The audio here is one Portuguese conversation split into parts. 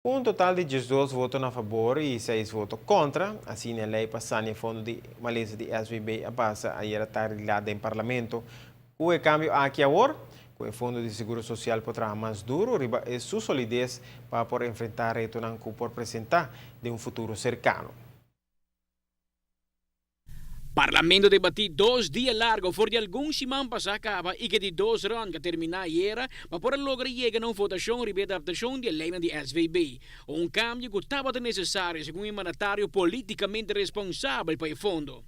Um total de 18 votos a favor e 6 votos contra. Assim, a lei passando em fundo de Malaysia de SVB a passa a ir tarde lá em parlamento. O cambio aqui agora, com o Fundo de Seguro Social poderá mais duro e sua solidez para por enfrentar reto que por apresentar de um futuro cercano. Parlamento debate 2 dias largo voor die alguns semanas acaba e que de 2 rounds que terminar era, mas por logra llegar a uma votação e adaptação de lei de SVB. Cambio que estava necessário segundo o mandatário politicamente responsável para o fundo.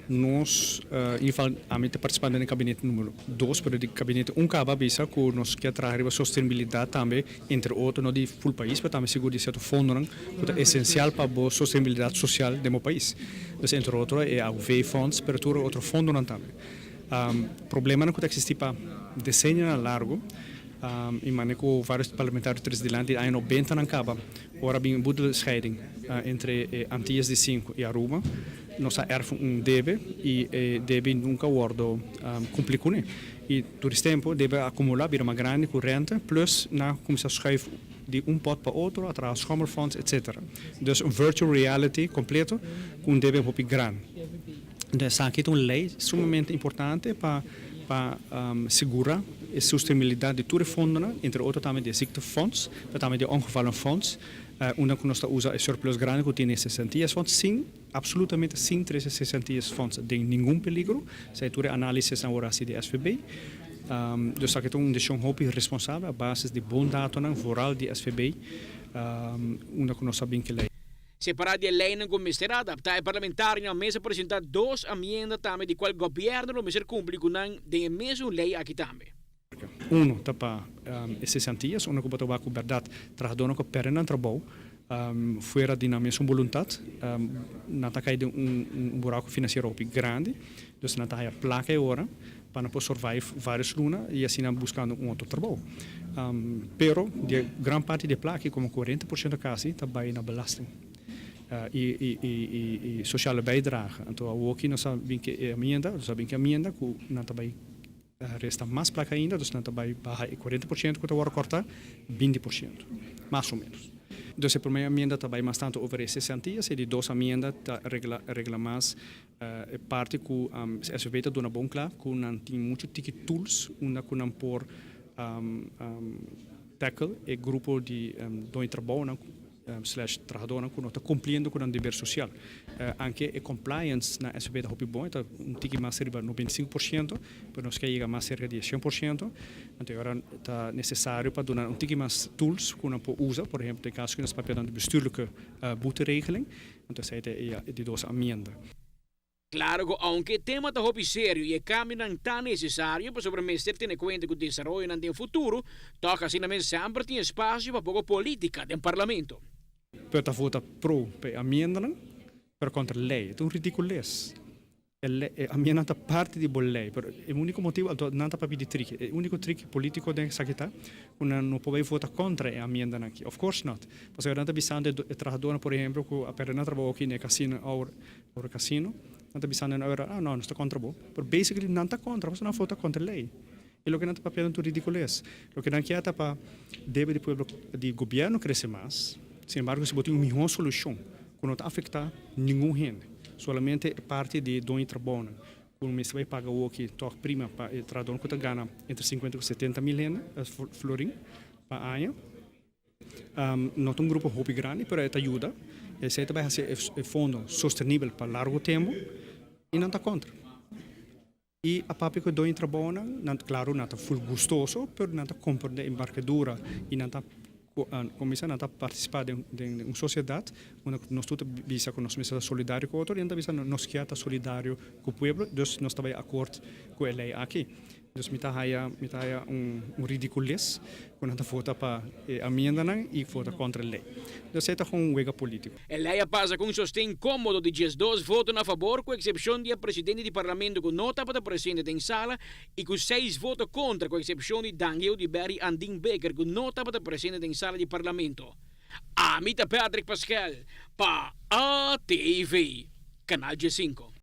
Nós, in ieder geval, participando no gabinete número 2, pero o gabinete acaba bisa que nós quer trazer a sustentabilidade também, entre outros, no de full país, mas também seguro de certo fundo, que é essencial para a sustentabilidade social do meu país. Então, entre outros, é o V-Funds, pero outro fundo também. Problema que existe para desenho largo, e maneco vários parlamentares de lá, ainda bem não acaba. Ora, bem, boa scheiding entre Antillas de 5 e Aruba. Nós erfam deve e deve nunca guardo complicado. E por esse tempo deve acumular uma grande corrente, plus na começar a schuiven de pot para outro, através de schomerfonds, etc. Dus virtual reality completo com deve um pouco grande. Então, aqui é uma lei sumamente importante para segurar a sustentabilidade de todo o fundo, entre outros também de ziektefonds, mas também de ongevallenfonds. Onde nós usamos o surplus grande que tem 60 fonds, sim, absolutamente sem 360 fonds, de nenhum peligro. Se tu análises agora assim de SVB, dus aqui é uma decisão responsável, a base de bom dados voral de SVB, onde nós sabemos que lei. Separado de lei não começar a adaptar, o parlamentário na mesa apresentar 2 emendas também de qual o governo não vai cumprir com a mesma lei aqui também. Um, para esses antigas, onde eu vou verdade, trabalhando com perna trabalho, fora de na mesma vontade, não está caindo buraco financeiro grande, então não está a placa agora para poder survive várias lunas e assim buscando outro trabalho. Pero, de grande parte da placa, como 40% quase, está bem na belasting. E sociale bijdrage. Então, aqui nós sabemos que a emenda, que não está bem resta mais placa ainda, dus não vai baixar 40% que eu cortar 20%, mais ou menos. Então, a primeira emenda também bastante over 60 dias, e de 2 emendas regla mais parte que o SVB está dando bom claro, que não tem muitos tools, onde não por tackle e grupo de trabalho slash trabalhador que não está cumprindo com o dever social. Anche a compliance na SVB está muito bom, está tique mais cerca de 95%, mas nós queremos mais cerca de 100%. Então agora está necessário para dar tique mais tools que não pode usar, por exemplo, no caso que nós papel de bestuurlijke boeteregeling, então essa é de 2 emendas. Claro que aunque o tema está muito sério e o cambio não está necessário para sobremeter ter em conta que o desenvolvimento no futuro, toca assim sempre tem espaço para pouca política no parlamento. Para votar pro a emenda, para contra a lei, é ridículo. A emenda está parte de boa lei, mas o único motivo não está para pedir trick. O único trick político de essa aqui não pode votar contra a emenda aqui. Of course not. Porque agora está pensando de trabalhador, por exemplo, que a perna trabalha aqui no casino, ou casino, não está pensando agora, não, não está contra bom. Mas basically não está contra, você não vota contra a lei. E o que não está para pedir é ridículo. O que não quer é para deve de governo crescer mais. Sin embargo, se botar uma melhor solução, que não está afetar nenhum gente, somente parte de dono trabalho. Quando você vai pagar o que toca prima para o trabalhador que ganha entre 50 e 70 mil florim para ano. Não tem grupo muito grande, mas isso ajuda. Esse vai ser fundo sustentável para largo tempo e não está contra. E a papi que dono trabalho, claro, não está full gostoso, mas não está comprando embarcadura e não está começando a participar de uma sociedade onde nós todos bisa que nós somos solidários com o outro e nós bisa nós que está solidário com o povo, então nós estamos de acordo com a lei aqui. Então me tá ridiculez quando nós vota para a emenda e vota contra a lei. Então isso é um jogo político. A lei passa com sostém cômodo de 12 votos a favor, com exceção do presidente do parlamento que não estava presente em sala e com 6 votos contra, com exceção de Daniel de Berry Andin Becker que não estava presente em sala do parlamento. Amita Patrick Pascal para ATV, Canal G5.